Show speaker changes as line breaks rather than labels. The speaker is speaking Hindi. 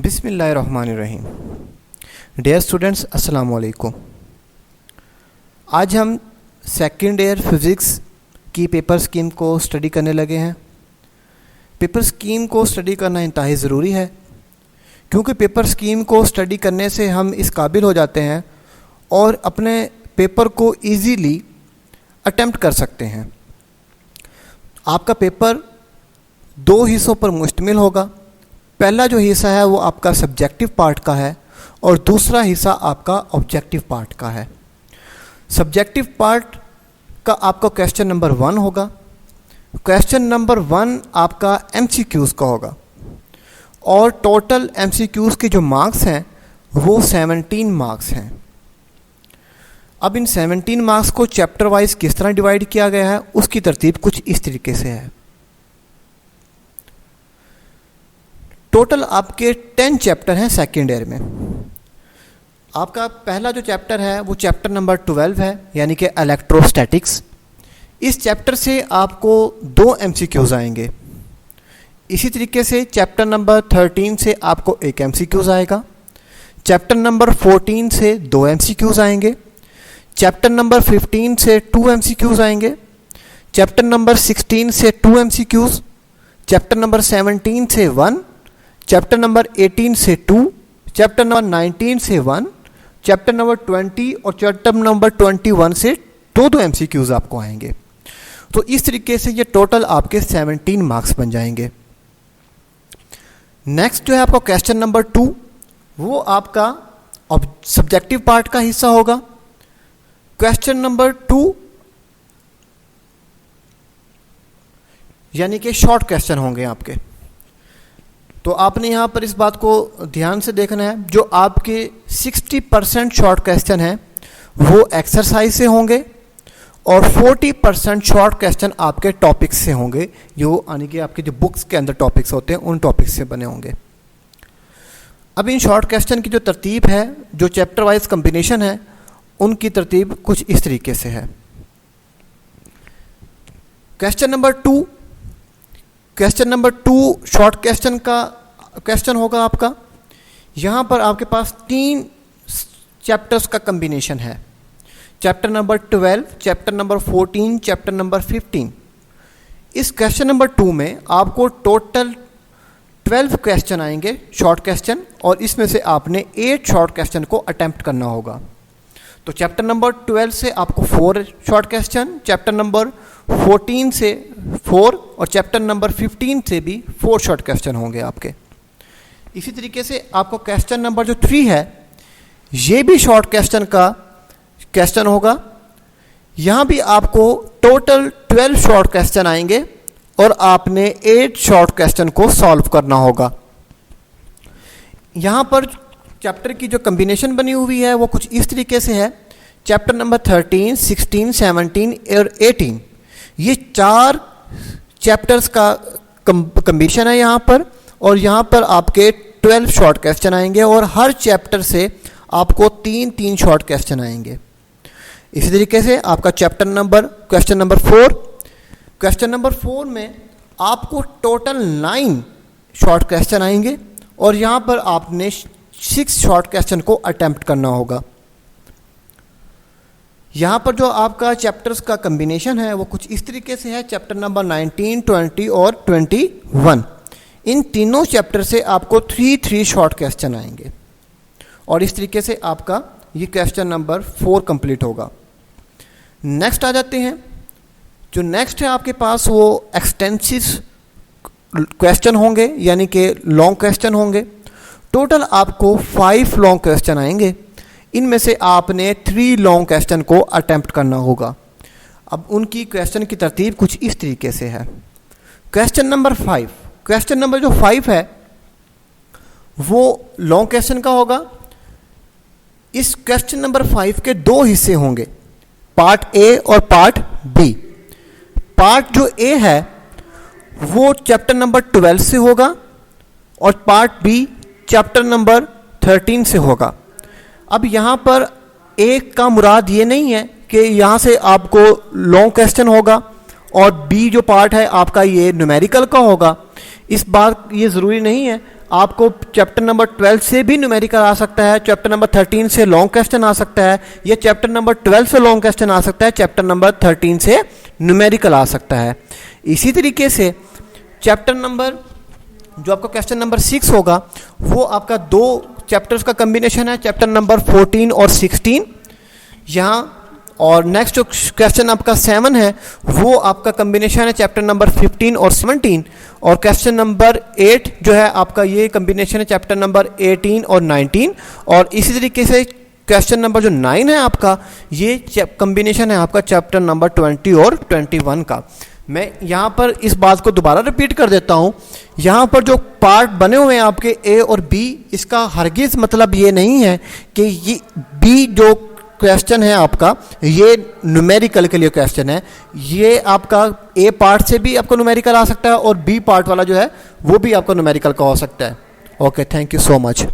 बिस्मिल्लाहिर्रहमानिर्रहीम। डियर स्टूडेंट्स, अस्सलाम वालेकुम। आज हम सेकेंड ईयर फिज़िक्स की पेपर स्कीम को स्टडी करने लगे हैं। पेपर स्कीम को स्टडी करना इंतहाई ज़रूरी है, क्योंकि पेपर स्कीम को स्टडी करने से हम इस काबिल हो जाते हैं और अपने पेपर को इजीली अटेम्प्ट कर सकते हैं। आपका पेपर दो हिस्सों पर मुश्तमिल होगा। पहला जो हिस्सा है वो आपका सब्जेक्टिव पार्ट का है और दूसरा हिस्सा आपका ऑब्जेक्टिव पार्ट का है। सब्जेक्टिव पार्ट का आपका क्वेश्चन नंबर 1 होगा। क्वेश्चन नंबर 1 आपका MCQs का होगा और टोटल MCQs के जो मार्क्स हैं वो 17 मार्क्स हैं। अब इन 17 मार्क्स को चैप्टर वाइज किस तरह डिवाइड किया गया है, उसकी तरतीब कुछ इस तरीके से है। टोटल आपके 10 चैप्टर हैं सेकेंड ईयर में। आपका पहला जो चैप्टर है वो चैप्टर नंबर 12 है, यानी कि इलेक्ट्रोस्टैटिक्स। इस चैप्टर से आपको 2 MCQs आएंगे। इसी तरीके से चैप्टर नंबर 13 से आपको 1 MCQs आएगा। चैप्टर नंबर 14 से 2 MCQs आएंगे। चैप्टर नंबर 15 से 2 MCQs आएंगे। चैप्टर नंबर 16 से 2 MCQs। चैप्टर नंबर 17 से 1। चैप्टर नंबर 18 से 2। चैप्टर नंबर 19 से 1। चैप्टर नंबर 20 और चैप्टर नंबर 21 से 2 MCQs आपको आएंगे। तो इस तरीके से ये टोटल आपके 17 मार्क्स बन जाएंगे। नेक्स्ट जो है आपका क्वेश्चन नंबर 2, वो आपका सब्जेक्टिव पार्ट का हिस्सा होगा। क्वेश्चन नंबर 2 यानी कि शॉर्ट क्वेश्चन होंगे आपके। तो आपने यहाँ पर इस बात को ध्यान से देखना है, जो आपके 60% शॉर्ट क्वेश्चन हैं वो एक्सरसाइज से होंगे और 40% शॉर्ट क्वेश्चन आपके टॉपिक्स से होंगे, जो यानी कि आपके जो बुक्स के अंदर टॉपिक्स होते हैं उन टॉपिक्स से बने होंगे। अब इन शॉर्ट क्वेश्चन की जो तरतीब है, जो चैप्टर वाइज कम्बिनेशन है, उनकी तरतीब कुछ इस तरीके से है। क्वेश्चन नंबर 2 शॉर्ट क्वेश्चन का क्वेश्चन होगा आपका। यहाँ पर आपके पास 3 चैप्टर्स का कम्बिनेशन है। Chapter number 12, chapter number 14, chapter number 15। इस क्वेश्चन नंबर 2 में आपको टोटल 12 क्वेश्चन आएंगे शॉर्ट क्वेश्चन, और इसमें से आपने 8 शॉर्ट क्वेश्चन को अटेम्प्ट करना होगा। तो चैप्टर नंबर 12 से आपको 4 शॉर्ट क्वेश्चन, चैप्टर नंबर 14 से 4 और चैप्टर नंबर 15 से भी 4 शॉर्ट क्वेश्चन होंगे आपके। इसी तरीके से आपको क्वेश्चन नंबर जो 3 है, ये भी शॉर्ट क्वेश्चन का क्वेश्चन होगा। यहाँ भी आपको टोटल 12 शॉर्ट क्वेश्चन आएंगे और आपने 8 शॉर्ट क्वेश्चन को सॉल्व करना होगा। यहाँ पर चैप्टर की जो कम्बिनेशन बनी हुई है वो कुछ इस तरीके से है। चैप्टर नंबर 13, 16, 17 और 18, ये 4 चैप्टर्स का कम्बिनेशन है यहाँ पर, और यहाँ पर आपके 12 शॉर्ट क्वेश्चन आएंगे और हर चैप्टर से आपको 3-3 शॉर्ट क्वेश्चन आएंगे। इसी तरीके से आपका क्वेश्चन नंबर 4 में आपको टोटल 9 शॉर्ट क्वेश्चन आएंगे और यहाँ पर आपने 6 शॉर्ट क्वेश्चन को अटेम्प्ट करना होगा। यहाँ पर जो आपका चैप्टर्स का कम्बिनेशन है वो कुछ इस तरीके से है। चैप्टर नंबर 19, 20 और 21, इन तीनों चैप्टर से आपको 3 शॉर्ट क्वेश्चन आएंगे और इस तरीके से आपका ये क्वेश्चन नंबर 4 कंप्लीट होगा। नेक्स्ट आ जाते हैं। जो नेक्स्ट है आपके पास वो एक्सटेंसिव क्वेश्चन होंगे, यानी कि लॉन्ग क्वेश्चन होंगे। टोटल आपको 5 लॉन्ग क्वेश्चन आएंगे। इनमें से आपने 3 लॉन्ग क्वेश्चन को अटेम्प्ट करना होगा। अब उनकी क्वेश्चन की तरतीब कुछ इस तरीके से है। क्वेश्चन नंबर 5 है वो लॉन्ग क्वेश्चन का होगा। इस क्वेश्चन नंबर 5 के 2 हिस्से होंगे, पार्ट ए और पार्ट बी। पार्ट जो ए है वो चैप्टर नंबर 12 से होगा और पार्ट बी चैप्टर नंबर 13 से होगा। अब यहाँ पर ए का मुराद ये नहीं है कि यहाँ से आपको लॉन्ग क्वेश्चन होगा और बी जो पार्ट है आपका ये न्यूमेरिकल का होगा। इस बात ये ज़रूरी नहीं है। आपको चैप्टर नंबर 12 से भी न्यूमेरिकल आ सकता है, चैप्टर नंबर 13 से लॉन्ग क्वेश्चन आ सकता है, या चैप्टर नंबर 12 से लॉन्ग क्वेश्चन आ सकता है, चैप्टर नंबर 13 से न्यूमेरिकल आ सकता है। इसी तरीके से चैप्टर नंबर जो आपका क्वेश्चन नंबर 6 होगा वो आपका दो चैप्टर्स का कम्बिनेशन है, चैप्टर नंबर 14 और 16 यहाँ। और नेक्स्ट जो क्वेश्चन आपका 7 है वो आपका कम्बिनेशन है चैप्टर नंबर 15 और 17। और क्वेश्चन नंबर 8 जो है आपका ये कम्बिनेशन है चैप्टर नंबर 18 और 19। और इसी तरीके से क्वेश्चन नंबर जो 9 है आपका ये कम्बिनेशन है आपका चैप्टर नंबर 20 और 21 का। मैं यहाँ पर इस बात को दोबारा रिपीट कर देता हूँ, यहाँ पर जो पार्ट बने हुए हैं आपके ए और बी, इसका हरगिज़ मतलब ये नहीं है कि ये बी जो क्वेश्चन है आपका ये न्यूमेरिकल के लिए क्वेश्चन है। ये आपका ए पार्ट से भी आपको न्यूमेरिकल आ सकता है और बी पार्ट वाला जो है वो भी आपका न्यूमेरिकल का हो सकता है। Okay, thank you so much.